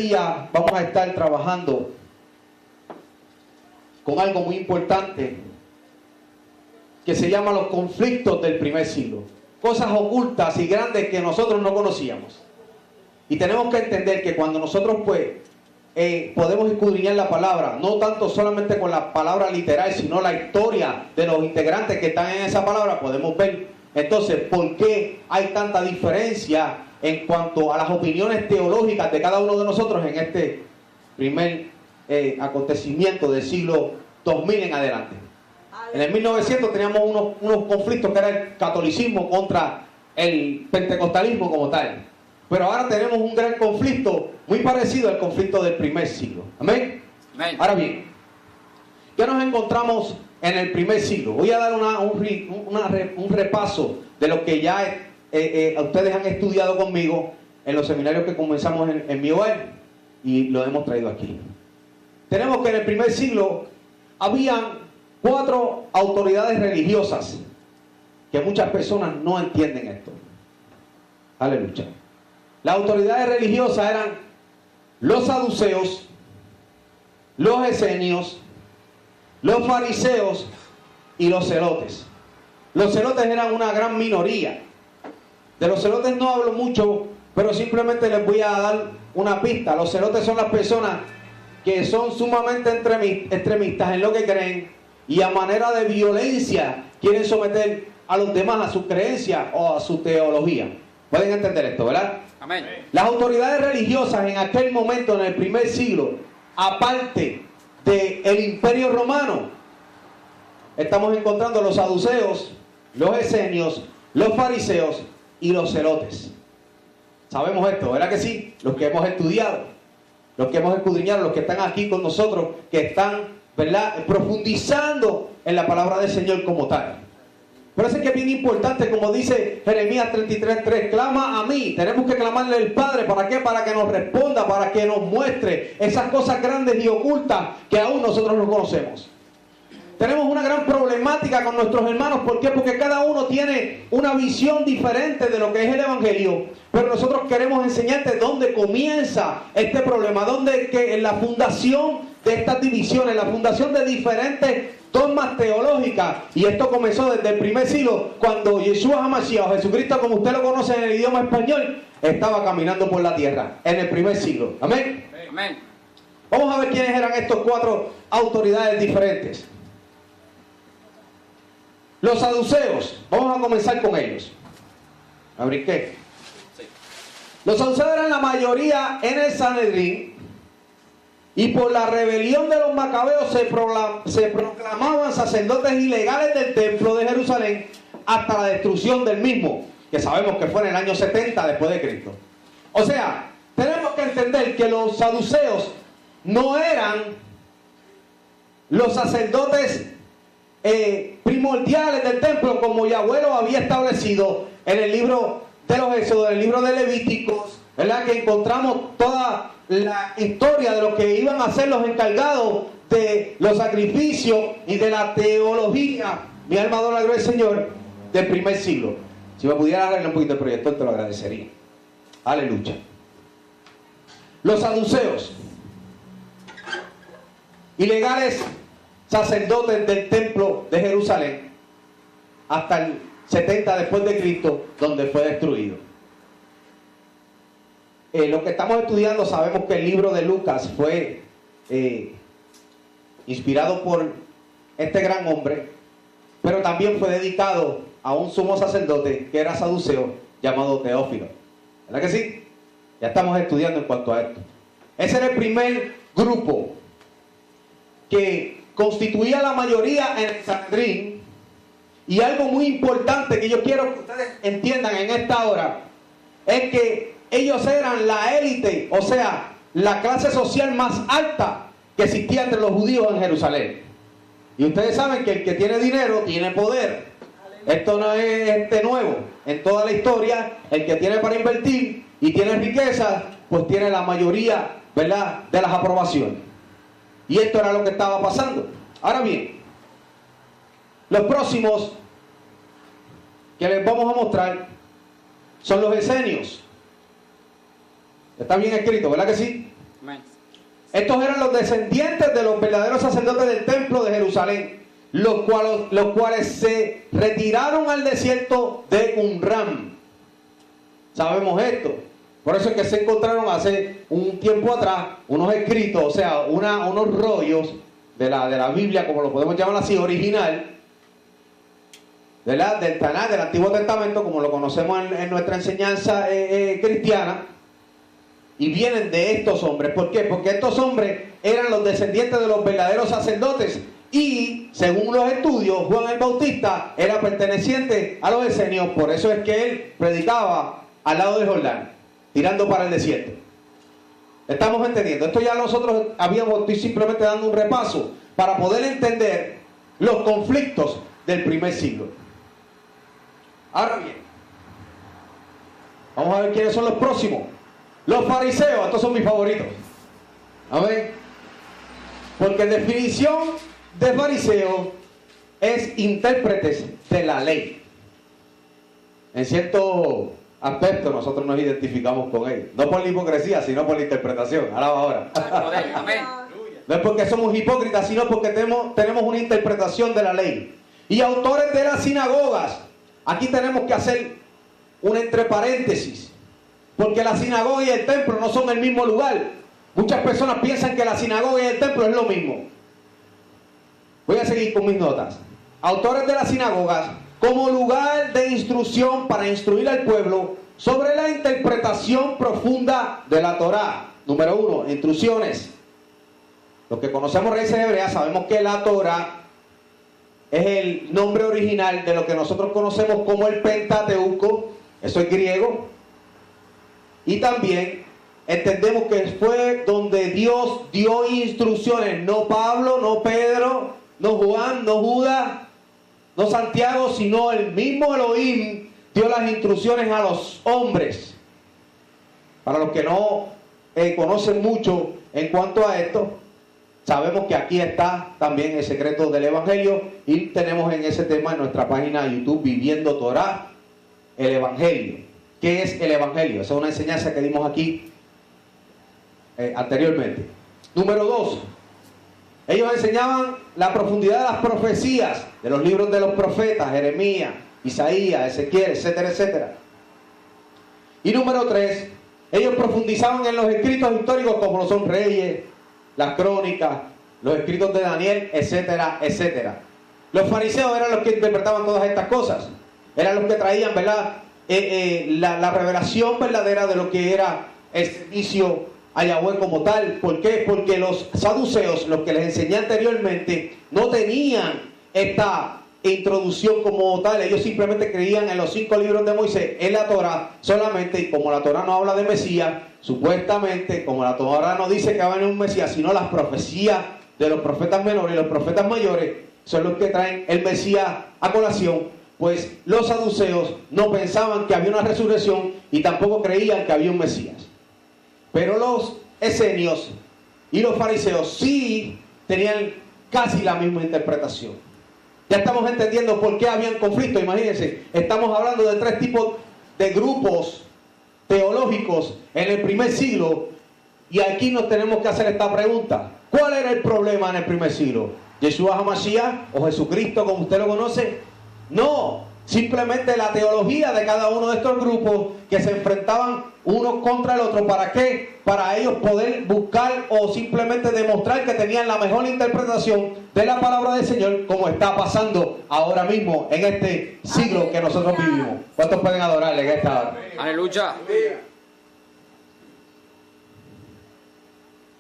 día vamos a estar trabajando con algo muy importante que se llama los conflictos del primer siglo. Cosas ocultas y grandes que nosotros no conocíamos. Y tenemos que entender que cuando nosotros podemos escudriñar la palabra, no tanto solamente con la palabra literal, sino la historia de los integrantes que están en esa palabra, podemos ver entonces por qué hay tanta diferencia en cuanto a las opiniones teológicas de cada uno de nosotros en este primer acontecimiento del siglo 2000 en adelante. En el 1900 teníamos unos conflictos que era el catolicismo contra el pentecostalismo como tal. Pero ahora tenemos un gran conflicto muy parecido al conflicto del primer siglo. ¿Amén? Amén. Ahora bien, ¿qué nos encontramos en el primer siglo? Voy a dar un repaso de lo que ya ustedes han estudiado conmigo en los seminarios que comenzamos en mi hogar y lo hemos traído aquí. Tenemos que en el primer siglo habían 4 autoridades religiosas, que muchas personas no entienden esto. Aleluya. Las autoridades religiosas eran los saduceos, los esenios, los fariseos y los celotes. Los celotes eran una gran minoría. De los celotes no hablo mucho, pero simplemente les voy a dar una pista. Los celotes son las personas que son sumamente extremistas en lo que creen y a manera de violencia quieren someter a los demás a su creencia o a su teología. ¿Pueden entender esto, verdad? Amén. Las autoridades religiosas en aquel momento, en el primer siglo, aparte del Imperio Romano, estamos encontrando los saduceos, los esenios, los fariseos y los celotes. Sabemos esto, ¿verdad que sí? Los que hemos estudiado, los que hemos escudriñado, los que están aquí con nosotros, que están, ¿verdad?, profundizando en la palabra del Señor como tal. Por eso es que es bien importante, como dice Jeremías 33:3, clama a mí. Tenemos que clamarle al Padre. ¿Para qué? Para que nos responda, para que nos muestre esas cosas grandes y ocultas que aún nosotros no conocemos. Tenemos una gran problemática con nuestros hermanos. ¿Por qué? Porque cada uno tiene una visión diferente de lo que es el Evangelio. Pero nosotros queremos enseñarte dónde comienza este problema, dónde que en la fundación de estas divisiones, la fundación de diferentes dogmas teológicas, y esto comenzó desde el primer siglo, cuando Yeshua HaMashiach, o Jesucristo como usted lo conoce en el idioma español, estaba caminando por la tierra, en el primer siglo. Amén. Amén. Vamos a ver quiénes eran estos 4 autoridades diferentes. Los saduceos, vamos a comenzar con ellos. ¿Me brinqué? Sí. Los saduceos eran la mayoría en el Sanedrín, y por la rebelión de los macabeos se proclamaban sacerdotes ilegales del templo de Jerusalén hasta la destrucción del mismo, que sabemos que fue en el año 70 después de Cristo. O sea, tenemos que entender que los saduceos no eran los sacerdotes primordiales del templo como Yahweh lo había establecido en el libro de los Éxodos, en el libro de Levíticos, ¿verdad? Que encontramos toda la historia de lo que iban a ser los encargados de los sacrificios y de la teología, mi alma adora la gloria del Señor, del primer siglo. Si me pudiera arreglar un poquito el proyector, te lo agradecería. Aleluya. Los saduceos, ilegales sacerdotes del templo de Jerusalén hasta el 70 después de Cristo, donde fue destruido. Lo que estamos estudiando, sabemos que el libro de Lucas fue inspirado por este gran hombre, pero también fue dedicado a un sumo sacerdote que era saduceo llamado Teófilo. ¿Verdad que sí? Ya estamos estudiando en cuanto a esto. Ese era el primer grupo que constituía la mayoría en el Sanedrín. Y algo muy importante que yo quiero que ustedes entiendan en esta hora es que ellos eran la élite, o sea, la clase social más alta que existía entre los judíos en Jerusalén. Y ustedes saben que el que tiene dinero tiene poder. Esto no es nuevo. En toda la historia, el que tiene para invertir y tiene riqueza, pues tiene la mayoría, ¿verdad?, de las aprobaciones. Y esto era lo que estaba pasando. Ahora bien, los próximos que les vamos a mostrar son los esenios. Está bien escrito, ¿verdad que sí? Estos eran los descendientes de los verdaderos sacerdotes del templo de Jerusalén, los cuales se retiraron al desierto de Qumran. Sabemos esto. Por eso es que se encontraron hace un tiempo atrás unos escritos, o sea, unos rollos de la Biblia, como lo podemos llamar así, original, del Tanaj, del Antiguo Testamento, como lo conocemos en nuestra enseñanza cristiana, y vienen de estos hombres. ¿Por qué? Porque estos hombres eran los descendientes de los verdaderos sacerdotes, y según los estudios, Juan el Bautista era perteneciente a los esenios. Por eso es que él predicaba al lado del Jordán, tirando para el desierto. ¿Estamos entendiendo? Esto ya nosotros estoy simplemente dando un repaso para poder entender los conflictos del primer siglo. Ahora bien, vamos a ver quiénes son los próximos. Los fariseos, estos son mis favoritos. A ver, porque definición de fariseo es intérpretes de la ley. En cierto aspecto nosotros nos identificamos con ellos, no por la hipocresía, sino por la interpretación. Ahora. No es porque somos hipócritas, sino porque tenemos una interpretación de la ley. Y autores de las sinagogas. Aquí tenemos que hacer un entre paréntesis, porque la sinagoga y el templo no son el mismo lugar. Muchas personas piensan que la sinagoga y el templo es lo mismo. Voy a seguir con mis notas. Autores de las sinagogas como lugar de instrucción para instruir al pueblo sobre la interpretación profunda de la Torá. Número 1, instrucciones. Los que conocemos raíces hebreas sabemos que la Torá es el nombre original de lo que nosotros conocemos como el Pentateuco. Eso es griego. Y también entendemos que fue donde Dios dio instrucciones. No Pablo, no Pedro, no Juan, no Judas, no Santiago, sino el mismo Elohim dio las instrucciones a los hombres. Para los que no conocen mucho en cuanto a esto, sabemos que aquí está también el secreto del Evangelio, y tenemos en ese tema en nuestra página de YouTube, Viviendo Torá, el Evangelio. ¿Qué es el Evangelio? Esa es una enseñanza que dimos aquí anteriormente. Número 2. Ellos enseñaban la profundidad de las profecías de los libros de los profetas, Jeremías, Isaías, Ezequiel, etcétera, etcétera. Y número 3, ellos profundizaban en los escritos históricos como lo son Reyes, las Crónicas, los escritos de Daniel, etcétera, etcétera. Los fariseos eran los que interpretaban todas estas cosas. Eran los que traían, ¿verdad?, la revelación verdadera de lo que era el servicio a Yahweh como tal. ¿Por qué? Porque los saduceos, los que les enseñé anteriormente, no tenían esta introducción como tal. Ellos simplemente creían en los 5 libros de Moisés, en la Torá solamente, y como la Torá no habla de Mesías, supuestamente, como la Torá no dice que va a venir un Mesías, sino las profecías de los profetas menores y los profetas mayores son los que traen el Mesías a colación. Pues los saduceos no pensaban que había una resurrección y tampoco creían que había un Mesías. Pero los esenios y los fariseos sí tenían casi la misma interpretación. Ya estamos entendiendo por qué habían conflictos. Imagínense, estamos hablando de 3 tipos de grupos teológicos en el primer siglo, y aquí nos tenemos que hacer esta pregunta: ¿cuál era el problema en el primer siglo? ¿Yeshua HaMashiach o Jesucristo como usted lo conoce? No, simplemente la teología de cada uno de estos grupos que se enfrentaban unos contra el otro. ¿Para qué? Para ellos poder buscar o simplemente demostrar que tenían la mejor interpretación de la palabra del Señor, como está pasando ahora mismo en este siglo que nosotros vivimos. ¿Cuántos pueden adorarle en esta hora? Aleluya.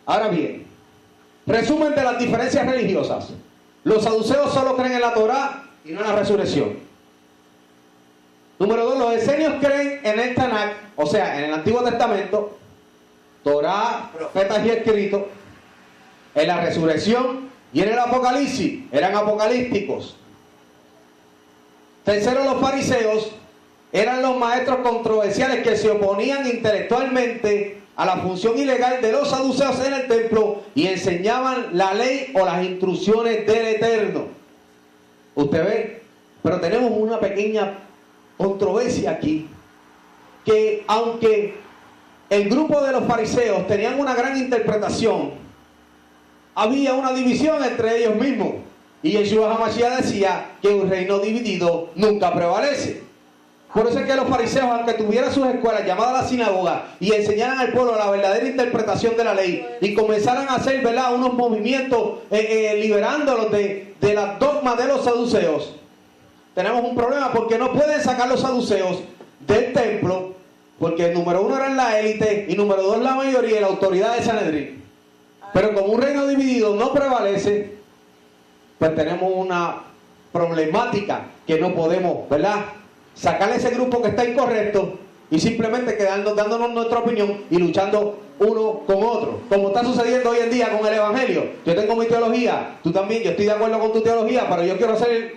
Ahora bien, resumen de las diferencias religiosas. Los saduceos solo creen en la Torá y no en la resurrección. Número 2, los esenios creen en el Tanaj, o sea, en el Antiguo Testamento, Torá, profetas y escritos, en la resurrección y en el Apocalipsis, eran apocalípticos. Tercero, los fariseos eran los maestros controversiales que se oponían intelectualmente a la función ilegal de los saduceos en el templo y enseñaban la ley o las instrucciones del Eterno. Usted ve, pero tenemos una pequeña controversia aquí, que aunque el grupo de los fariseos tenían una gran interpretación, había una división entre ellos mismos. Y Yeshua HaMashiach decía que un reino dividido nunca prevalece. Por eso es que los fariseos, aunque tuvieran sus escuelas llamadas la sinagoga y enseñaran al pueblo la verdadera interpretación de la ley y comenzaran a hacer, ¿verdad?, unos movimientos liberándolos de las dogmas de los saduceos, tenemos un problema porque no pueden sacar los saduceos del templo, porque número uno eran la élite y número dos la mayoría y la autoridad de Sanedrín. Pero como un reino dividido no prevalece, pues tenemos una problemática que no podemos, ¿verdad?, sacar ese grupo que está incorrecto y simplemente quedarnos dándonos nuestra opinión y luchando uno con otro, como está sucediendo hoy en día con el evangelio. Yo tengo mi teología, tú también, yo estoy de acuerdo con tu teología, pero yo quiero hacer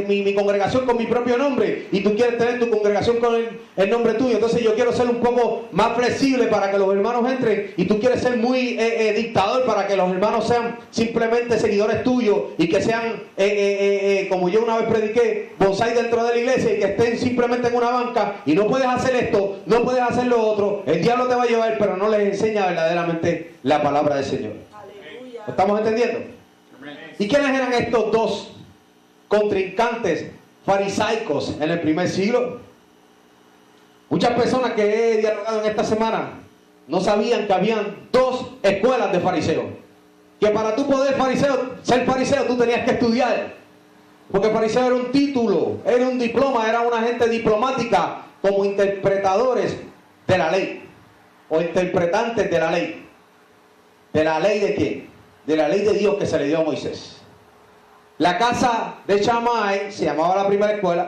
mi congregación con mi propio nombre y tú quieres tener tu congregación con el nombre tuyo. Entonces yo quiero ser un poco más flexible para que los hermanos entren y tú quieres ser muy dictador para que los hermanos sean simplemente seguidores tuyos y que sean, como yo una vez prediqué, bonsai dentro de la iglesia y que estén simplemente en una banca y no puedes hacer esto, no puedes hacer lo otro. El diablo te va a llevar, pero no les enseña verdaderamente la palabra del Señor. Aleluya. ¿Lo estamos entendiendo? Amén. ¿Y quiénes eran estos dos contrincantes farisaicos en el primer siglo? Muchas personas que he dialogado en esta semana no sabían que habían dos escuelas de fariseos. Que para tú poder ser fariseo tú tenías que estudiar. Porque fariseo era un título, era un diploma, era una gente diplomática como interpretadores de la ley. O interpretantes de la ley. ¿De la ley de quién? De la ley de Dios que se le dio a Moisés. La casa de Shammai se llamaba la primera escuela.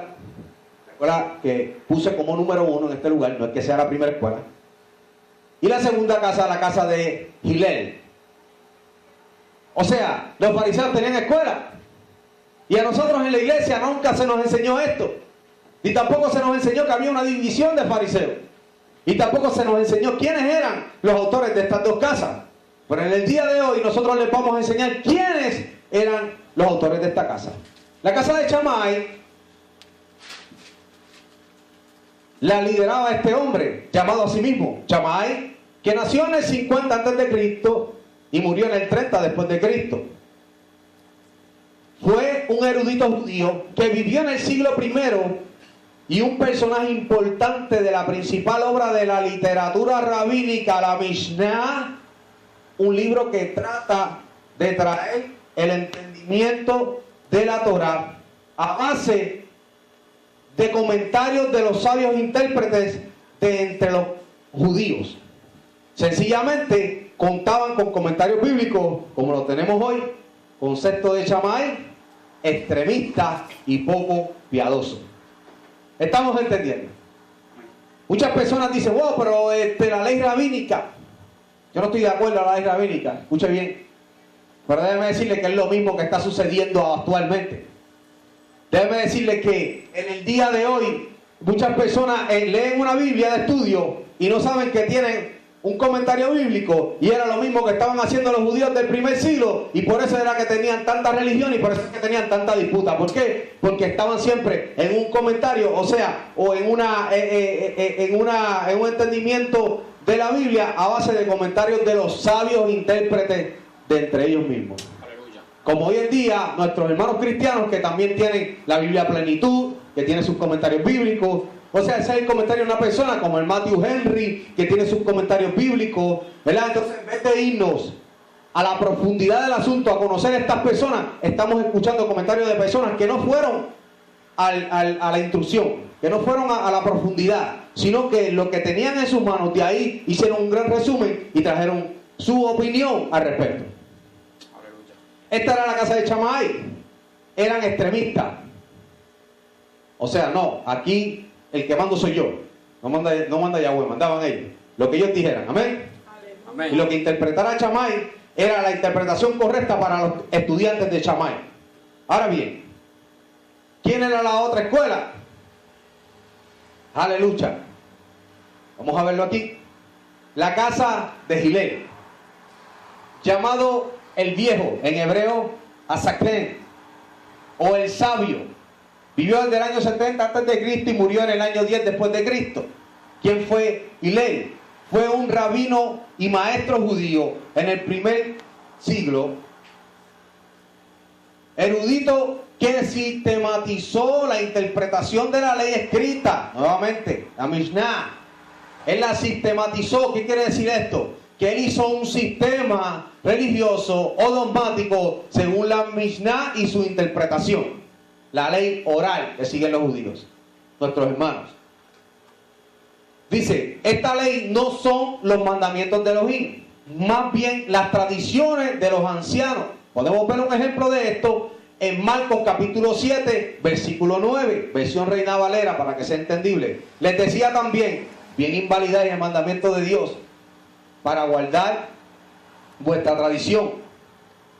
La escuela que puse como número uno en este lugar, no es que sea la primera escuela. Y la segunda casa, la casa de Hillel. O sea, los fariseos tenían escuela. Y a nosotros en la iglesia nunca se nos enseñó esto. Y tampoco se nos enseñó que había una división de fariseos. Y tampoco se nos enseñó quiénes eran los autores de estas dos casas. Pero en el día de hoy nosotros les vamos a enseñar quiénes eran los autores de esta casa. La casa de Shammai la lideraba este hombre, llamado a sí mismo Shammai, que nació en el 50 a.C. y murió en el 30 después de Cristo. Fue un erudito judío que vivió en el siglo I y un personaje importante de la principal obra de la literatura rabínica, la Mishnah, un libro que trata de traer el entendimiento de la Torá a base de comentarios de los sabios intérpretes de entre los judíos. Sencillamente contaban con comentarios bíblicos, como lo tenemos hoy, concepto de Shammai, extremista y poco piadoso. ¿Estamos entendiendo? Muchas personas dicen, wow, pero la ley rabínica. Yo no estoy de acuerdo a la ley rabínica, escuche bien. Pero déjeme decirle que es lo mismo que está sucediendo actualmente. Déjeme decirle que en el día de hoy muchas personas leen una Biblia de estudio y no saben que tienen un comentario bíblico, y era lo mismo que estaban haciendo los judíos del primer siglo, y por eso era que tenían tanta religión y por eso es que tenían tanta disputa. ¿Por qué? Porque estaban siempre en un comentario, o sea, o en un entendimiento de la Biblia a base de comentarios de los sabios intérpretes de entre ellos mismos. Aleluya. Como hoy en día nuestros hermanos cristianos que también tienen la Biblia a plenitud, que tienen sus comentarios bíblicos. O sea, ese es el comentario de una persona como el Matthew Henry, que tiene sus comentarios bíblicos, ¿verdad? Entonces, en vez de irnos a la profundidad del asunto, a conocer a estas personas, estamos escuchando comentarios de personas que no fueron a la instrucción, que no fueron a la profundidad, sino que lo que tenían en sus manos, de ahí hicieron un gran resumen y trajeron su opinión al respecto. Esta era la casa de Shammai. Eran extremistas. O sea, no, aquí el que mando soy yo. No manda Yahweh, mandaban ellos. Lo que ellos dijeran. Amén. Amén. Y lo que interpretara Shammai era la interpretación correcta para los estudiantes de Shammai. Ahora bien, ¿quién era la otra escuela? Aleluya. Vamos a verlo aquí. La casa de Hillel, llamado el viejo, en hebreo, Azaklén, o el sabio. Vivió desde el año 70 a.C. y murió en el año 10 después de Cristo. ¿Quién fue Hillel? fue un rabino y maestro judío en el primer siglo, erudito que sistematizó la interpretación de la ley escrita. Nuevamente, la Mishnah. Él la sistematizó. ¿Qué quiere decir esto? Que él hizo un sistema religioso o dogmático según la Mishnah y su interpretación. La ley oral que siguen los judíos, nuestros hermanos. Dice, esta ley no son los mandamientos de Elohim, más bien las tradiciones de los ancianos. Podemos ver un ejemplo de esto en Marcos capítulo 7, versículo 9, versión Reina Valera para que sea entendible. Les decía también, bien invalidáis el mandamiento de Dios para guardar vuestra tradición.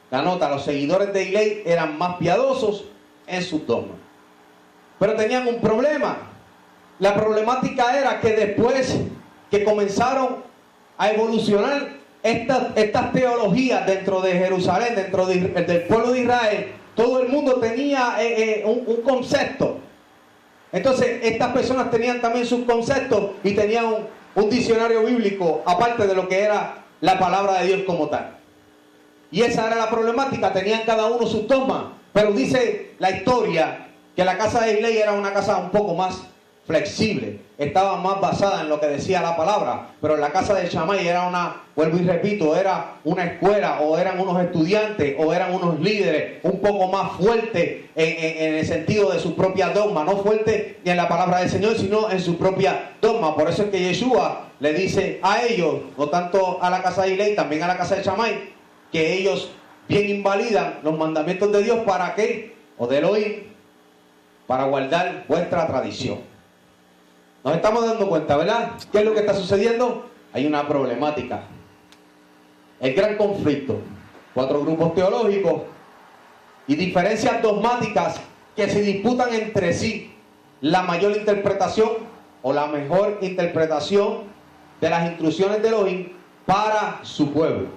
La nota, los seguidores de ley eran más piadosos en sus dogmas, pero tenían un problema. La problemática era que después que comenzaron a evolucionar estas teologías dentro de Jerusalén, dentro del pueblo de Israel, todo el mundo tenía un concepto. Entonces estas personas tenían también sus conceptos y tenían un diccionario bíblico aparte de lo que era la palabra de Dios como tal. Y esa era la problemática, tenían cada uno sus dogmas. Pero dice la historia que la casa de Igley era una casa un poco más flexible, estaba más basada en lo que decía la palabra, pero la casa de Shammai era vuelvo y repito, era una escuela, o eran unos estudiantes, o eran unos líderes un poco más fuertes en el sentido de su propia dogma, no fuerte ni en la palabra del Señor, sino en su propia dogma. Por eso es que Yeshua le dice a ellos, no tanto a la casa de Igley, también a la casa de Shammai, que ellos bien invalidan los mandamientos de Dios. ¿Para qué? O de Elohim, para guardar vuestra tradición. Nos estamos dando cuenta, ¿verdad? ¿Qué es lo que está sucediendo? Hay una problemática. El gran conflicto. 4 grupos teológicos y diferencias dogmáticas que se disputan entre sí la mayor interpretación o la mejor interpretación de las instrucciones de Elohim para su pueblo.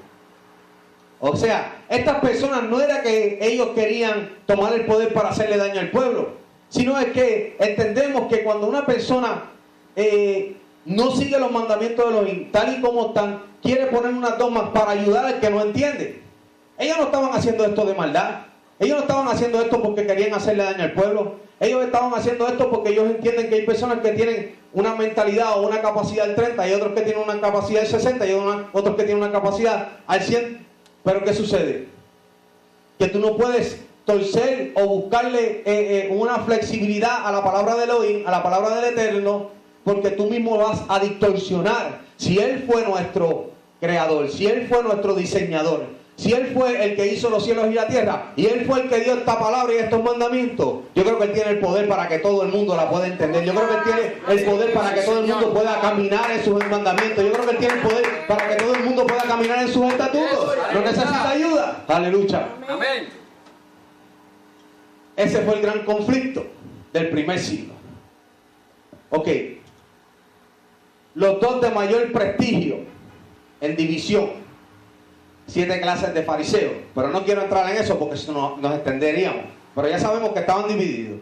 O sea, estas personas no era que ellos querían tomar el poder para hacerle daño al pueblo, sino es que entendemos que cuando una persona no sigue los mandamientos de Elohim tal y como están, quiere poner unas dogmas para ayudar al que no entiende. Ellos no estaban haciendo esto de maldad, ellos no estaban haciendo esto porque querían hacerle daño al pueblo, ellos estaban haciendo esto porque ellos entienden que hay personas que tienen una mentalidad o una capacidad del 30 y otros que tienen una capacidad del 60 y otros que tienen una capacidad al 100. Pero ¿qué sucede? Que tú no puedes torcer o buscarle una flexibilidad a la palabra de Elohim, a la palabra del Eterno, porque tú mismo vas a distorsionar. Si Él fue nuestro creador, si Él fue nuestro diseñador, si Él fue el que hizo los cielos y la tierra, y Él fue el que dio esta palabra y estos mandamientos, yo creo que Él tiene el poder para que todo el mundo la pueda entender. Yo creo que Él tiene el poder para que todo el mundo pueda caminar en sus mandamientos. Yo creo que Él tiene el poder para que todo el mundo pueda caminar en sus estatutos. No necesita ayuda. Aleluya. Amén. Ese fue el gran conflicto del primer siglo. Ok. Los dos de mayor prestigio en división. 7 clases de fariseos. Pero no quiero entrar en eso porque si no nos extenderíamos. Pero ya sabemos que estaban divididos.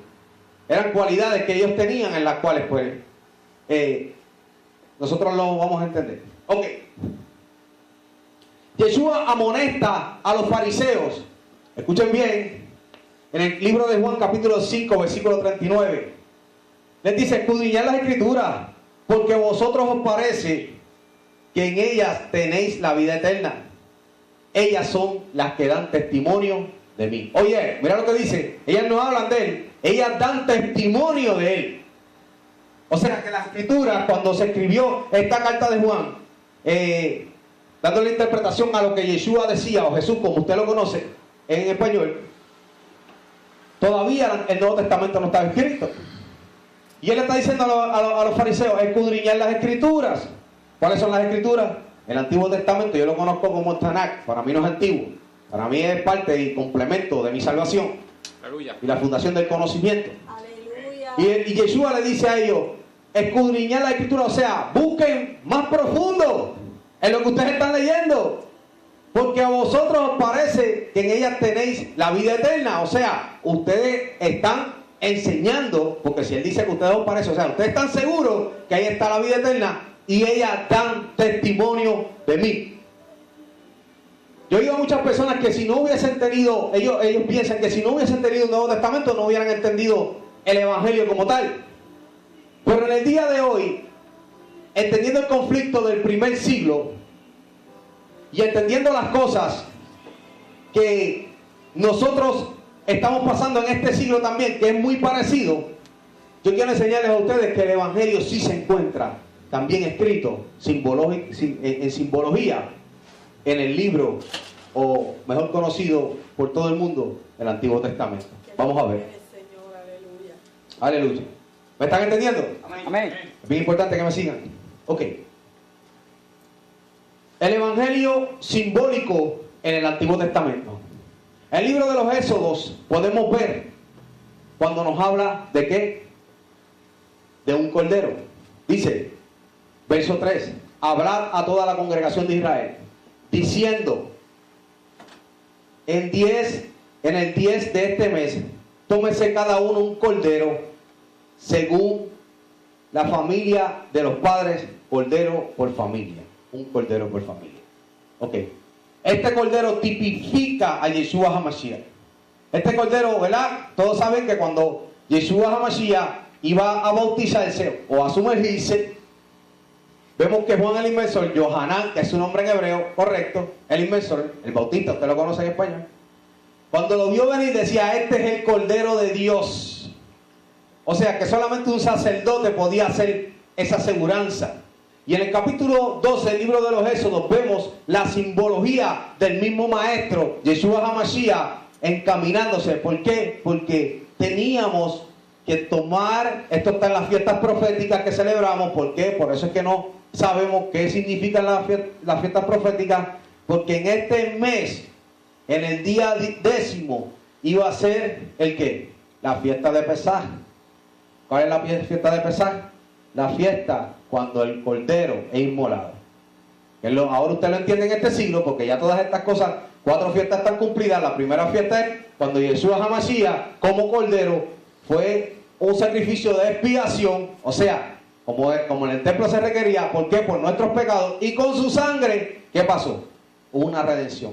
Eran cualidades que ellos tenían en las cuales pues nosotros lo vamos a entender. Ok. Yeshua amonesta a los fariseos. Escuchen bien. En el libro de Juan capítulo 5 versículo 39. Les dice: escudriñad las escrituras, porque vosotros os parece que en ellas tenéis la vida eterna. Ellas son las que dan testimonio de mí. Oye, mira lo que dice. Ellas no hablan de Él, ellas dan testimonio de Él. O sea que las escrituras, cuando se escribió esta carta de Juan, dándole interpretación a lo que Yeshua decía, o Jesús como usted lo conoce en español, todavía el Nuevo Testamento no estaba escrito. Y Él está diciendo a los fariseos: escudriñar las escrituras. ¿Cuáles son las escrituras? El Antiguo Testamento yo lo conozco como Tanakh. Para mí no es antiguo, para mí es parte y complemento de mi salvación. Aleluya. Y la fundación del conocimiento. Aleluya. Y Yeshua le dice a ellos: escudriñar la escritura, o sea, busquen más profundo en lo que ustedes están leyendo, porque a vosotros os parece que en ellas tenéis la vida eterna. O sea, ustedes están enseñando, porque si Él dice que a ustedes os parece, o sea, ustedes están seguros que ahí está la vida eterna, y ellas dan testimonio de mí. Yo he oído a muchas personas que si no hubiesen tenido, ellos piensan que si no hubiesen tenido un Nuevo Testamento no hubieran entendido el Evangelio como tal. Pero en el día de hoy, entendiendo el conflicto del primer siglo y entendiendo las cosas que nosotros estamos pasando en este siglo también, que es muy parecido, yo quiero enseñarles a ustedes que el Evangelio sí se encuentra también escrito en simbología en el libro, o mejor conocido por todo el mundo, el Antiguo Testamento. Vamos a ver. Aleluya. ¿Me están entendiendo? Amén. Es bien importante que me sigan. Ok. El Evangelio simbólico en el Antiguo Testamento. El libro de los Éxodos podemos ver cuando nos habla de qué? De un cordero. Dice, verso 3, hablad a toda la congregación de Israel, diciendo, en el 10 de este mes, tómese cada uno un cordero, según la familia de los padres, cordero por familia. Un cordero por familia. Ok. Este cordero tipifica a Yeshua HaMashiach. Este cordero, ¿verdad? Todos saben que cuando Yeshua HaMashiach iba a bautizarse o a sumergirse, vemos que Juan el Inmersor, Yohanan, que es su nombre en hebreo, correcto, el Inmersor, el bautista, usted lo conoce en español, cuando lo vio venir decía, este es el Cordero de Dios. O sea que solamente un sacerdote podía hacer esa aseguranza. Y en el capítulo 12 del libro de los Éxodos vemos la simbología del mismo maestro, Yeshua HaMashiach, encaminándose. ¿Por qué? Porque teníamos que tomar, esto está en las fiestas proféticas que celebramos. ¿Por qué? Por eso es que no sabemos qué significan las fiestas proféticas, porque en este mes, en el día 10, iba a ser ¿el qué? La fiesta de Pesaj. ¿Cuál es la fiesta de Pesaj? La fiesta cuando el cordero es inmolado. Ahora usted lo entiende en este siglo, porque ya todas estas cosas, 4 fiestas están cumplidas. La primera fiesta es cuando Yeshua HaMashiach, como cordero, fue un sacrificio de expiación, o sea, como en el templo se requería. ¿Por qué? Por nuestros pecados. Y con su sangre, ¿qué pasó? Hubo una redención.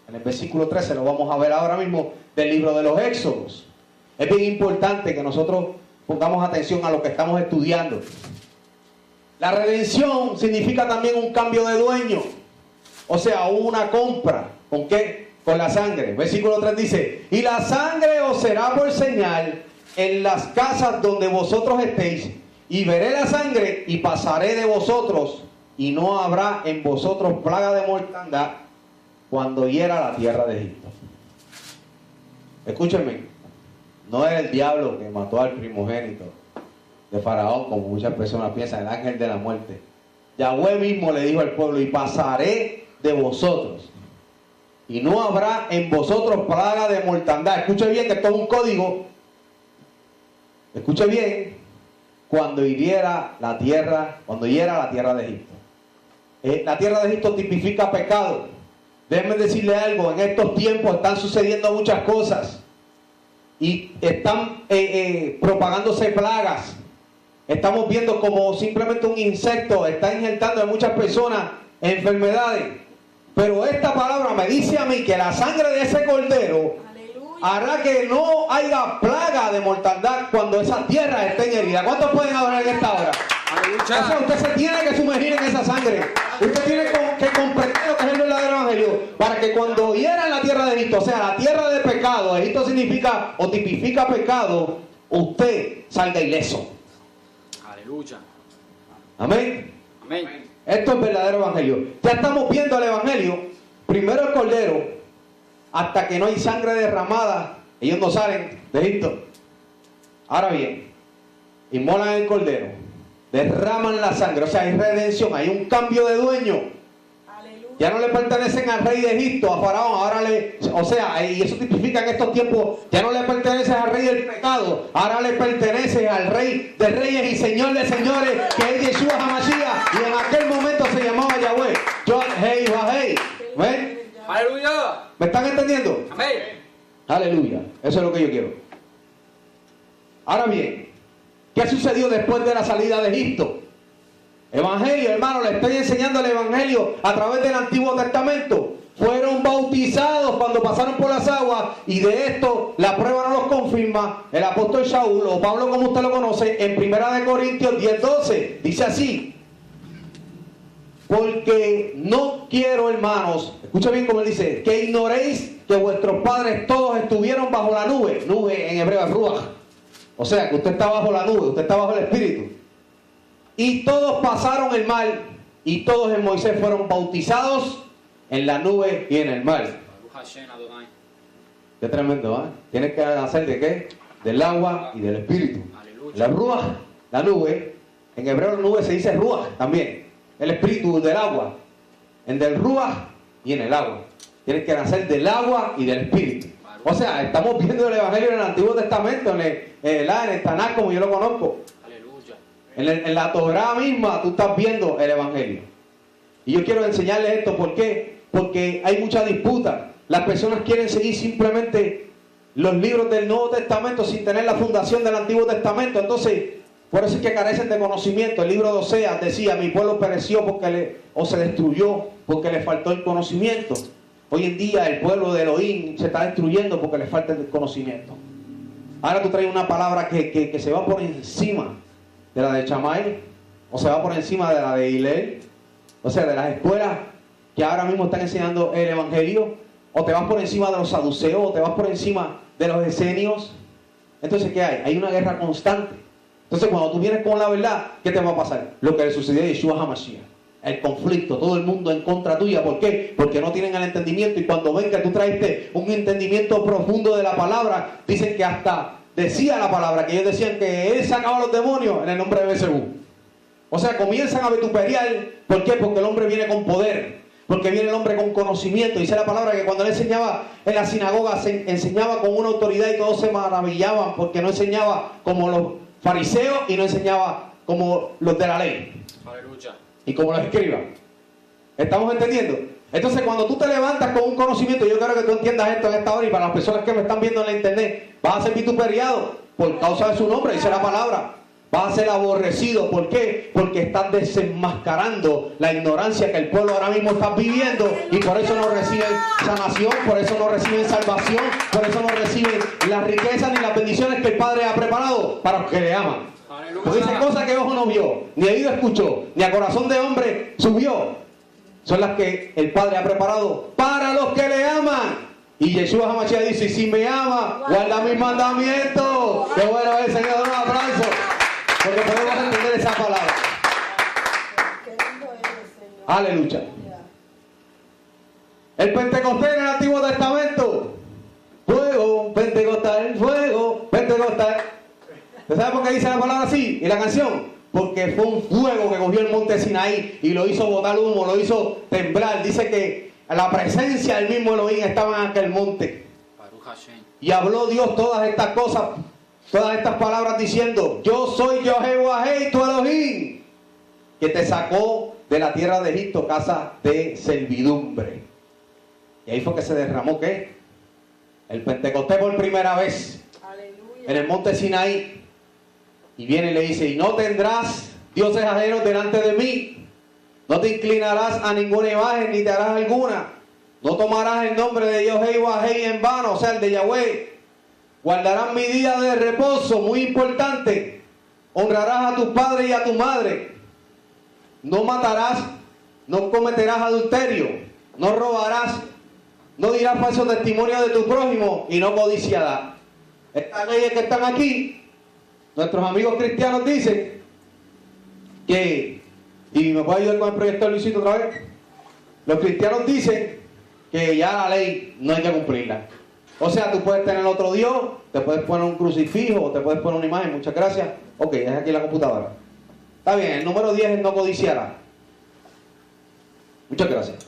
En el versículo 13 lo vamos a ver ahora mismo del libro de los Éxodos. Es bien importante que nosotros pongamos atención a lo que estamos estudiando. La redención significa también un cambio de dueño. O sea, hubo una compra. ¿Con qué? Con la sangre. Versículo 3 dice, y la sangre os será por señal en las casas donde vosotros estéis, y veré la sangre y pasaré de vosotros, y no habrá en vosotros plaga de mortandad cuando hiera la tierra de Egipto. Escúchenme, no era el diablo que mató al primogénito de Faraón, como muchas personas piensan, el ángel de la muerte. Yahweh mismo le dijo al pueblo, y pasaré de vosotros, y no habrá en vosotros plaga de mortandad. Escuche bien que esto es un código. Escuche bien, cuando hiriera la tierra de Egipto. La tierra de Egipto tipifica pecado. Déjenme decirle algo, en estos tiempos están sucediendo muchas cosas y están propagándose plagas. Estamos viendo como simplemente un insecto está injertando en muchas personas enfermedades. Pero esta palabra me dice a mí que la sangre de ese cordero hará que no haya plaga de mortandad cuando esa tierra esté herida. ¿Cuántos pueden adorar en esta hora? O sea, usted se tiene que sumergir en esa sangre. Usted tiene que comprender lo que es el verdadero evangelio, para que cuando hiera en la tierra de Egipto, o sea, la tierra de pecado, Egipto significa o tipifica pecado, usted salga ileso. Aleluya. Amén. Amén. Esto es verdadero evangelio. Ya estamos viendo el evangelio. Primero el cordero, hasta que no hay sangre derramada, ellos no salen de Egipto. Ahora bien, inmolan el cordero, derraman la sangre, o sea, hay redención, hay un cambio de dueño. Ya no le pertenecen al rey de Egipto, a Faraón, ahora y eso tipifica en estos tiempos, ya no le pertenece al rey del pecado, ahora le pertenece al rey de reyes y señor de señores, que es Yeshua HaMashiach, y en aquel momento se llamaba Yahweh. ¿Ven? Aleluya. ¿Me están entendiendo? Amén. Aleluya. Eso es lo que yo quiero. Ahora bien, ¿qué sucedió después de la salida de Egipto? Evangelio, hermano, le estoy enseñando el evangelio a través del Antiguo Testamento. Fueron bautizados cuando pasaron por las aguas, y de esto la prueba no los confirma el apóstol Shaul, o Pablo como usted lo conoce, en 1 Corintios 10:12. Dice así: porque no quiero, hermanos, escucha bien como él dice, que ignoréis que vuestros padres todos estuvieron bajo la nube. Nube en hebreo es ruach. O sea que usted está bajo la nube, usted está bajo el Espíritu. Y todos pasaron el mar, y todos en Moisés fueron bautizados en la nube y en el mar. Qué tremendo, ¿eh? Tienes que hacer de qué? Del agua y del Espíritu. La ruach, la nube, en hebreo la nube se dice ruach también. El Espíritu del agua. En del ruach y en el agua. Tienes que nacer del agua y del Espíritu. O sea, estamos viendo el Evangelio en el Antiguo Testamento, en el Tanakh, como yo lo conozco. En la Torá misma tú estás viendo el Evangelio. Y yo quiero enseñarles esto. ¿Por qué? Porque hay mucha disputa. Las personas quieren seguir simplemente los libros del Nuevo Testamento sin tener la fundación del Antiguo Testamento. Entonces, por eso es que carecen de conocimiento. El libro de Oseas decía: mi pueblo pereció o se destruyó porque le faltó el conocimiento. Hoy en día el pueblo de Elohim se está destruyendo porque le falta el conocimiento. Ahora tú traes una palabra que se va por encima de la de Chamay, o se va por encima de la de Hillel, o sea, de las escuelas que ahora mismo están enseñando el Evangelio, o te vas por encima de los saduceos, o te vas por encima de los esenios. Entonces, ¿qué hay? Hay una guerra constante. Entonces, cuando tú vienes con la verdad, ¿qué te va a pasar? Lo que le sucedió a Yeshua HaMashiach. El conflicto, todo el mundo en contra tuya. ¿Por qué? Porque no tienen el entendimiento, y cuando ven que tú traiste un entendimiento profundo de la palabra, dicen que hasta decía la palabra, que ellos decían que él sacaba a los demonios en el nombre de Belzebú. O sea, comienzan a vituperiar. ¿Por qué? Porque el hombre viene con poder, porque viene el hombre con conocimiento. Dice la palabra que cuando él enseñaba en la sinagoga, se enseñaba con una autoridad y todos se maravillaban, porque no enseñaba como los fariseos y no enseñaba como los de la ley. Aleluya. Y como los escribas. ¿Estamos entendiendo? Entonces, cuando tú te levantas con un conocimiento, yo quiero que tú entiendas esto en esta hora, y para las personas que me están viendo en la internet, vas a ser vituperiado por causa de su nombre, dice la palabra. Vas a ser aborrecido. ¿Por qué? Porque estás desenmascarando la ignorancia que el pueblo ahora mismo está viviendo, y por eso no reciben sanación, por eso no reciben salvación, por eso no reciben las riquezas ni las bendiciones que el Padre ha preparado para los que le aman. Porque dice cosas que ojo no vio, ni oído escuchó, ni a corazón de hombre subió, son las que el Padre ha preparado para los que le aman. Y Yeshua HaMashiach dice: si me ama, guarda mis mandamientos. Qué bueno es, Señor. Un aplauso, porque podemos entender esa palabra. Aleluya. El Pentecostés en el Antiguo Testamento: fuego pentecostal, fuego pentecostal. ¿Usted sabe por qué dice la palabra así? Y la canción: porque fue un fuego que cogió el monte Sinaí y lo hizo botar humo, lo hizo temblar. Dice que la presencia del mismo Elohim estaba en aquel monte. Y habló Dios todas estas cosas, todas estas palabras, diciendo: yo soy Jehová, tu Elohim, que te sacó de la tierra de Egipto, casa de servidumbre. Y ahí fue que se derramó, ¿qué? El Pentecostés por primera vez. Aleluya. En el monte Sinaí. Y viene y le dice: y no tendrás dioses ajenos delante de mí, no te inclinarás a ninguna imagen, ni te harás alguna, no tomarás el nombre de Jehová en vano, o sea, el de Yahweh. Guardarás mi día de reposo, muy importante. Honrarás a tu padre y a tu madre. No matarás, no cometerás adulterio, no robarás, no dirás falso testimonio de tu prójimo, y no codiciarás. Estas leyes que están aquí, nuestros amigos cristianos dicen que, y me puede ayudar con el proyecto de Luisito otra vez, los cristianos dicen que ya la ley no hay que cumplirla. O sea, tú puedes tener otro Dios, te puedes poner un crucifijo, o te puedes poner una imagen. Muchas gracias. Ok, es aquí la computadora. Está bien, el número 10 es no codiciará. Muchas gracias.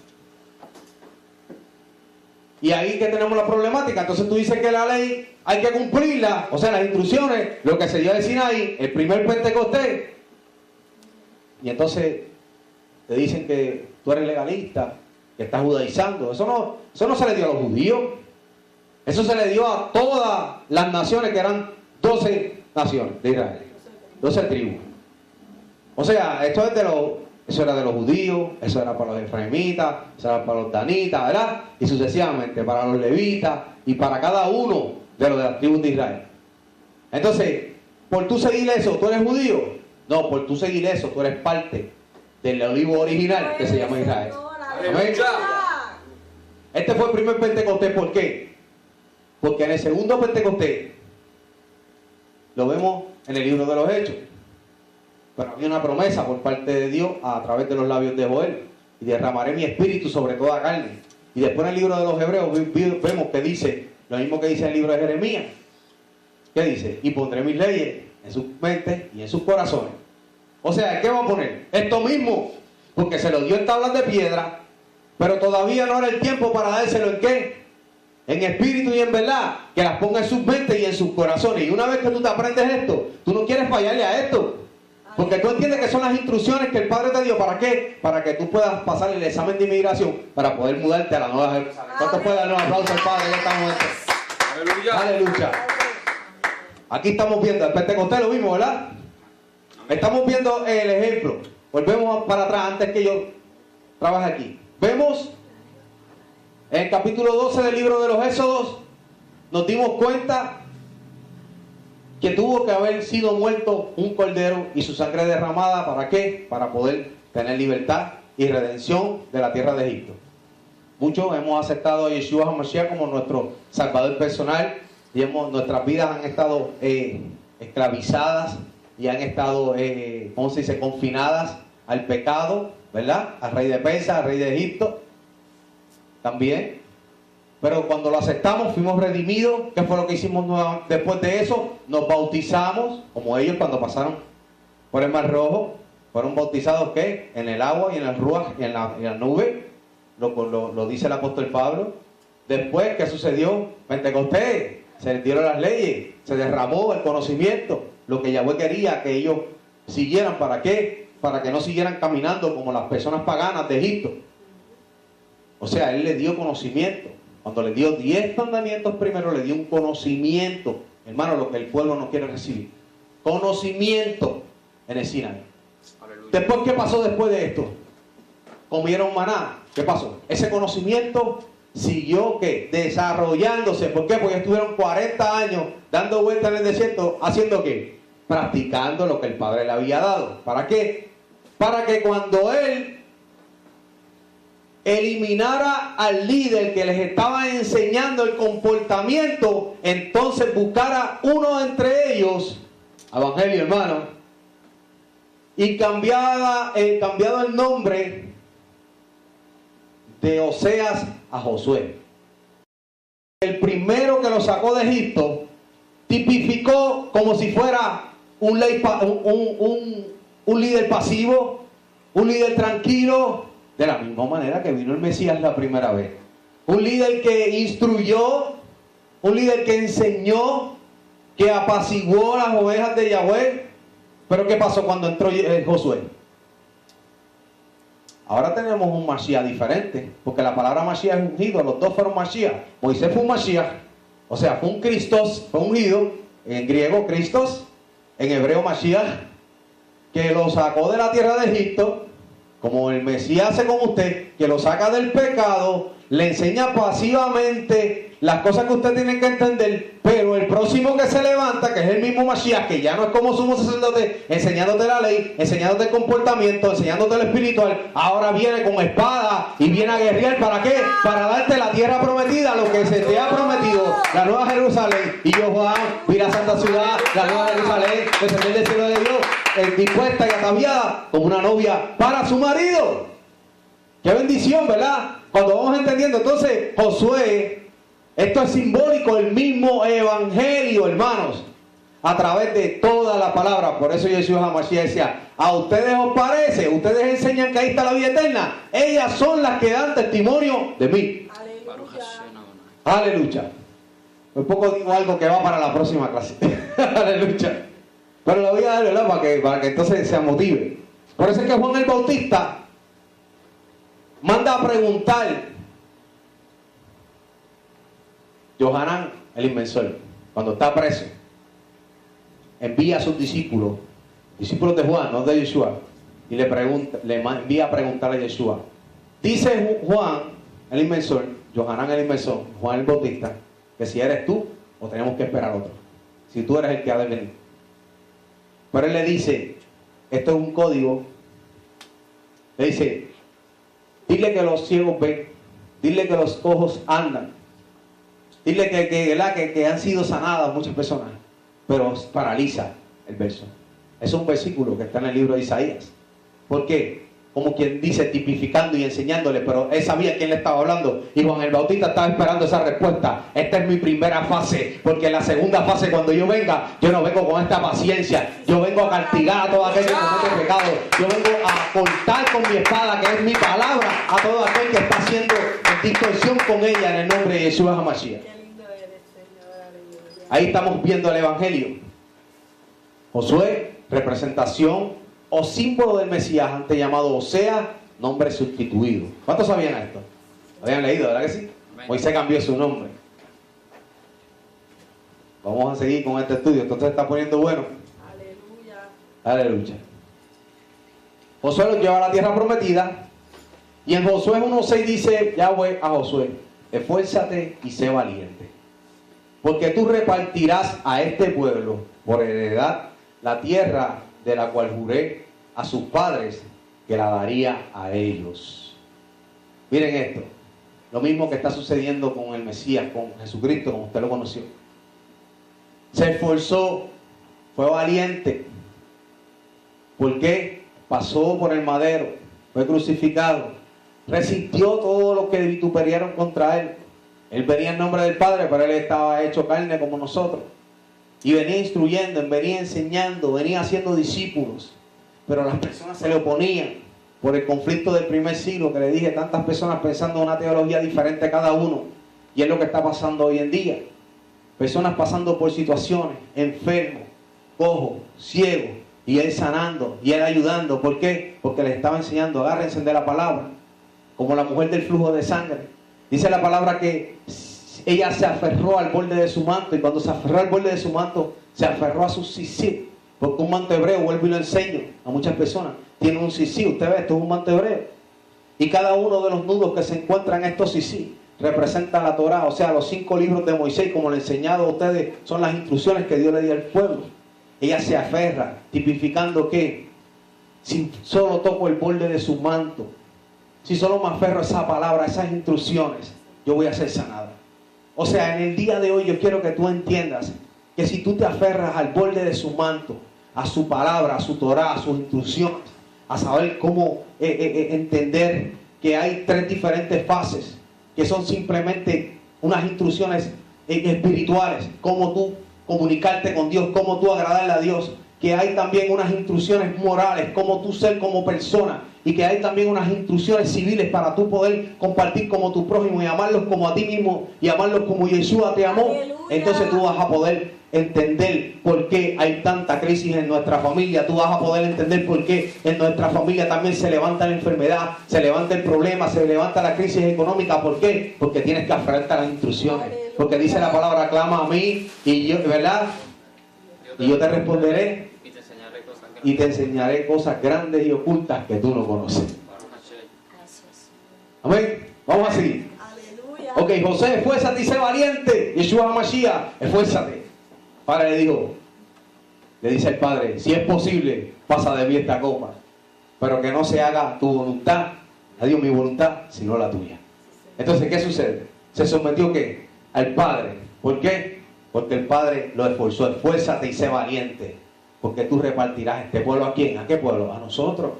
Y ahí que tenemos la problemática. Entonces tú dices que la ley hay que cumplirla, o sea, las instrucciones, lo que se dio de Sinaí, el primer Pentecostés. Y entonces te dicen que tú eres legalista, que estás judaizando. Eso no se le dio a los judíos. Eso se le dio a todas las naciones, que eran 12 naciones de Israel, 12 tribus. O sea, eso era de los judíos, eso era para los efraimitas, eso era para los danitas, ¿verdad? Y sucesivamente, para los levitas y para cada uno de los de las tribus de Israel. Entonces, por tú seguir eso, ¿tú eres judío? No, por tú seguir eso, tú eres parte del olivo original que se llama Israel. Amén. Este fue el primer Pentecostés, ¿por qué? Porque en el segundo Pentecostés lo vemos en el libro de los Hechos. Pero había una promesa por parte de Dios a través de los labios de Joel: y derramaré mi espíritu sobre toda carne. Y después en el libro de los Hebreos vemos que dice lo mismo que dice en el libro de Jeremías. ¿Qué dice? Y pondré mis leyes en sus mentes y en sus corazones. O sea, ¿qué va a poner? Esto mismo, porque se lo dio en tablas de piedra, pero todavía no era el tiempo para dárselo en qué, en espíritu y en verdad, que las ponga en sus mentes y en sus corazones. Y una vez que tú te aprendes esto, tú no quieres fallarle a esto, porque tú entiendes que son las instrucciones que el Padre te dio. ¿Para qué? Para que tú puedas pasar el examen de inmigración para poder mudarte a la Nueva Jerusalén. ¿Cuántos pueden darle un aplauso al Padre en este momento? Aleluya. Aleluya. Aquí estamos viendo el Pentecostés, lo mismo, ¿verdad? Estamos viendo el ejemplo. Volvemos para atrás antes que yo trabaje aquí. Vemos en el capítulo 12 del libro de los Éxodos, nos dimos cuenta que tuvo que haber sido muerto un cordero y su sangre derramada. ¿Para qué? Para poder tener libertad y redención de la tierra de Egipto. Muchos hemos aceptado a Yeshua HaMashiach como nuestro Salvador personal y nuestras vidas han estado esclavizadas y han estado, ¿cómo se dice?, confinadas al pecado, ¿verdad? Al rey de Persia, al rey de Egipto también. Pero cuando lo aceptamos, fuimos redimidos. ¿Qué fue lo que hicimos después de eso? Nos bautizamos, como ellos cuando pasaron por el Mar Rojo. Fueron bautizados, ¿qué? En el agua y en el ruaj y en la nube. Lo dice el apóstol Pablo. Después, ¿qué sucedió? Pentecostés. Se les dieron las leyes. Se derramó el conocimiento. Lo que Yahweh quería que ellos siguieran. ¿Para qué? Para que no siguieran caminando como las personas paganas de Egipto. O sea, Él les dio conocimiento. Cuando le dio 10 mandamientos primero, le dio un conocimiento. Hermano, lo que el pueblo no quiere recibir. Conocimiento en el Sinaí. Aleluya. Después, ¿qué pasó después de esto? Comieron maná. ¿Qué pasó? Ese conocimiento siguió, ¿qué? Desarrollándose. ¿Por qué? Porque estuvieron 40 años dando vueltas en el desierto. ¿Haciendo qué? Practicando lo que el Padre le había dado. ¿Para qué? Para que cuando Él eliminara al líder que les estaba enseñando el comportamiento, entonces buscara uno entre ellos, evangelio, hermano, y cambiado el nombre de Oseas a Josué. El primero que lo sacó de Egipto tipificó como si fuera un líder pasivo, un líder tranquilo. De la misma manera que vino el Mesías la primera vez. Un líder que instruyó, un líder que enseñó, que apaciguó las ovejas de Yahweh. Pero ¿qué pasó cuando entró Josué? Ahora tenemos un Mashiach diferente, porque la palabra Mashiach es ungido, los dos fueron Mashiach. Moisés fue un Mashiach, o sea, fue un Christos, fue ungido, en griego Christos, en hebreo Mashiach, que lo sacó de la tierra de Egipto. Como el Mesías hace con usted, que lo saca del pecado, le enseña pasivamente las cosas que usted tiene que entender, pero el próximo que se levanta, que es el mismo Mashiach, que ya no es como sumo sacerdote, enseñándote la ley, enseñándote el comportamiento, enseñándote lo espiritual, ahora viene con espada y viene a guerrear. ¿Para qué? Para darte la tierra prometida, lo que se te ha prometido, la Nueva Jerusalén. Y yo, Juan, vi la santa ciudad, la Nueva Jerusalén, descender del cielo de Dios, dispuesta y ataviada como una novia para su marido. Qué bendición, ¿verdad? Cuando vamos entendiendo. Entonces, Josué, esto es simbólico, el mismo evangelio, hermanos, a través de toda la palabra. Por eso Yeshua HaMashiach decía: ¿a ustedes os parece? ¿Ustedes enseñan que ahí está la vida eterna? Ellas son las que dan testimonio de mí. Aleluya. Aleluya. Un poco digo algo que va para la próxima clase. Aleluya. Pero lo voy a dar, ¿verdad? Para que entonces se motive. Por eso es que Juan el Bautista manda a preguntar. Johanán, el inversor, cuando está preso, envía a sus discípulos de Juan, no de Yeshua, y le envía a preguntarle a Yeshua. Dice Juan, el inmersor, Johanán el inmersor, Juan el Bautista, que si eres tú o tenemos que esperar otro. Si tú eres el que ha de venir. Pero él le dice, esto es un código, le dice, dile que los ciegos ven, dile que los cojos andan, dile que han sido sanadas muchas personas, pero paraliza el verso. Es un versículo que está en el libro de Isaías. ¿Por qué? Como quien dice, tipificando y enseñándole, pero él sabía quién le estaba hablando. Y Juan el Bautista estaba esperando esa respuesta. Esta es mi primera fase, porque en la segunda fase, cuando yo venga, yo no vengo con esta paciencia. Yo vengo a castigar a todo aquel que comete pecado. Yo vengo a cortar con mi espada, que es mi palabra, a todo aquel que está haciendo distorsión con ella en el nombre de Yeshua HaMashiach. Ahí estamos viendo el Evangelio. Josué, representación o símbolo del Mesías, antes llamado Osea, nombre sustituido. ¿Cuántos sabían esto? ¿Lo habían leído, verdad que sí? Moisés cambió su nombre. Vamos a seguir con este estudio. Esto se está poniendo bueno. Aleluya. Aleluya. Josué los lleva a la tierra prometida. Y en Josué 1:6 dice Yahweh a Josué: esfuérzate y sé valiente, porque tú repartirás a este pueblo por heredad la tierra de la cual juré a sus padres que la daría a ellos. Miren esto, lo mismo que está sucediendo con el Mesías, con Jesucristo, como usted lo conoció. Se esforzó, fue valiente. ¿Por qué? Pasó por el madero, fue crucificado, resistió todo lo que vituperaron contra él. Él venía en nombre del Padre, pero él estaba hecho carne como nosotros. Y venía instruyendo, venía enseñando, venía haciendo discípulos. Pero las personas se le oponían por el conflicto del primer siglo, que le dije, tantas personas pensando en una teología diferente cada uno. Y es lo que está pasando hoy en día. Personas pasando por situaciones, enfermos, cojos, ciegos, y él sanando, y él ayudando. ¿Por qué? Porque les estaba enseñando, agárrense de la palabra. Como la mujer del flujo de sangre. Dice la palabra que ella se aferró al borde de su manto, y cuando se aferró al borde de su manto, se aferró a su sisí, porque un manto hebreo, vuelvo y lo enseño a muchas personas, tiene un sisí. Usted ve, esto es un manto hebreo, y cada uno de los nudos que se encuentran en estos sisí representa la Torah, o sea, los 5 libros de Moisés, como le he enseñado a ustedes, son las instrucciones que Dios le dio al pueblo. Ella se aferra, tipificando que si solo toco el borde de su manto, si solo me aferro a esa palabra, a esas instrucciones, yo voy a ser sanada. O sea, en el día de hoy yo quiero que tú entiendas que si tú te aferras al borde de su manto, a su palabra, a su Torah, a sus instrucciones, a saber cómo entender que hay 3 diferentes fases, que son simplemente unas instrucciones espirituales, cómo tú comunicarte con Dios, cómo tú agradarle a Dios, que hay también unas instrucciones morales, cómo tú ser como persona, y que hay también unas instrucciones civiles para tú poder compartir como tu prójimo y amarlos como a ti mismo y amarlos como Yeshua te amó. ¡Aleluya! Entonces tú vas a poder entender por qué hay tanta crisis en nuestra familia. Tú vas a poder entender por qué en nuestra familia también se levanta la enfermedad, se levanta el problema, se levanta la crisis económica. ¿Por qué? Porque tienes que aferrarte a las instrucciones. ¡Aleluya! Porque dice la palabra, clama a mí y yo, ¿verdad? Y yo te responderé y te enseñaré cosas grandes y ocultas que tú no conoces. Amén. Vamos a seguir. Aleluya. Ok, José, esfuérzate y sé valiente. Yeshua HaMashiach, esfuérzate. Padre le dijo, le dice el Padre, si es posible, pasa de mí esta copa, pero que no se haga tu voluntad, adiós mi voluntad, sino la tuya. Entonces, ¿qué sucede? Se sometió ¿qué? Al Padre. ¿Por qué? Porque el Padre lo esforzó. Esfuérzate y sé valiente, porque tú repartirás este pueblo. ¿A quién? ¿A qué pueblo? A nosotros.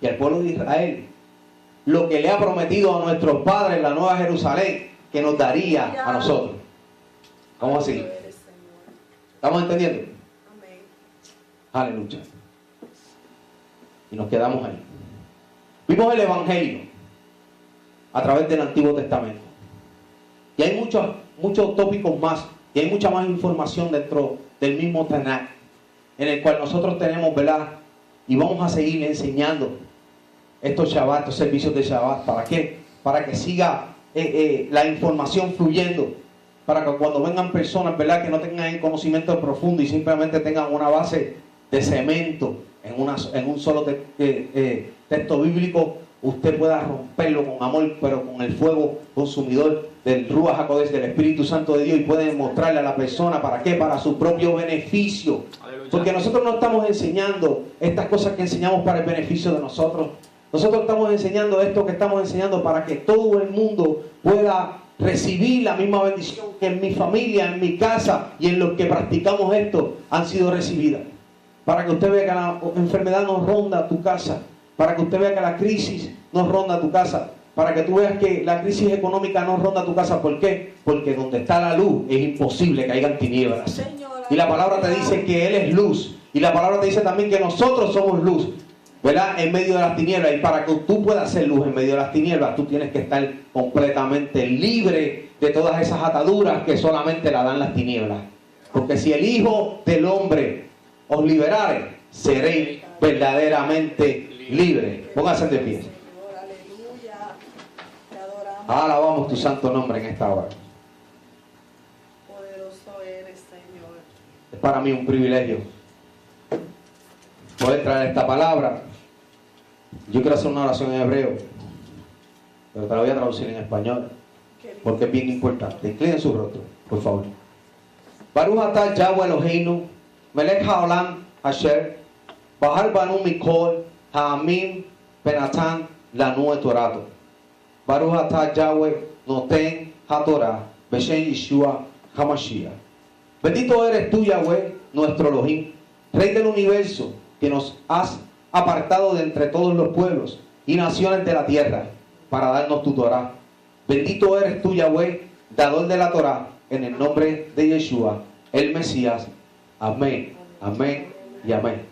Y al pueblo de Israel. Lo que le ha prometido a nuestros padres la Nueva Jerusalén, que nos daría a nosotros. ¿Cómo así? ¿Estamos entendiendo? Amén. Aleluya. Y nos quedamos ahí. Vimos el Evangelio a través del Antiguo Testamento. Y hay muchos tópicos más. Y hay mucha más información dentro del mismo Tanakh, en el cual nosotros tenemos, ¿verdad? Y vamos a seguir enseñando estos Shabbat, estos servicios de Shabbat. ¿Para qué? Para que siga la información fluyendo. Para que cuando vengan personas, ¿verdad?, que no tengan el conocimiento profundo y simplemente tengan una base de cemento, en un solo texto bíblico, usted pueda romperlo con amor, pero con el fuego consumidor del Ruach HaKodesh, del Espíritu Santo de Dios, y puede mostrarle a la persona, ¿para qué? Para su propio beneficio. Aleluya. Porque nosotros no estamos enseñando estas cosas que enseñamos para el beneficio de nosotros. Nosotros estamos enseñando esto que estamos enseñando para que todo el mundo pueda recibir la misma bendición que en mi familia, en mi casa y en los que practicamos esto han sido recibidas. Para que usted vea que la enfermedad no ronda tu casa. Para que usted vea que la crisis no ronda tu casa. Para que tú veas que la crisis económica no ronda tu casa. ¿Por qué? Porque donde está la luz es imposible que hayan tinieblas. Y la palabra te dice que Él es luz. Y la palabra te dice también que nosotros somos luz, ¿verdad? En medio de las tinieblas. Y para que tú puedas ser luz en medio de las tinieblas, tú tienes que estar completamente libre de todas esas ataduras que solamente la dan las tinieblas. Porque si el Hijo del Hombre os liberare, seréis verdaderamente libres. Pónganse de pie. Alabamos tu santo nombre en esta hora. Poderoso eres, Señor. Es para mí un privilegio poder traer esta palabra. Yo quiero hacer una oración en hebreo, pero te la voy a traducir en español, porque es bien importante. Inclinen su rostro, por favor. Baruch atah Yahweh Eloheinu, Melech haolam asher, bahar banu mikol ha'amim benatan lanu et torato. Baruch atah Yahweh noten hatorah beshem Yeshua HaMashiach. Bendito eres tú, Yahweh, nuestro Elohim, Rey del universo, que nos has apartado de entre todos los pueblos y naciones de la tierra para darnos tu Torah. Bendito eres tú, Yahweh, dador de la Torah, en el nombre de Yeshua, el Mesías. Amén, amén y amén.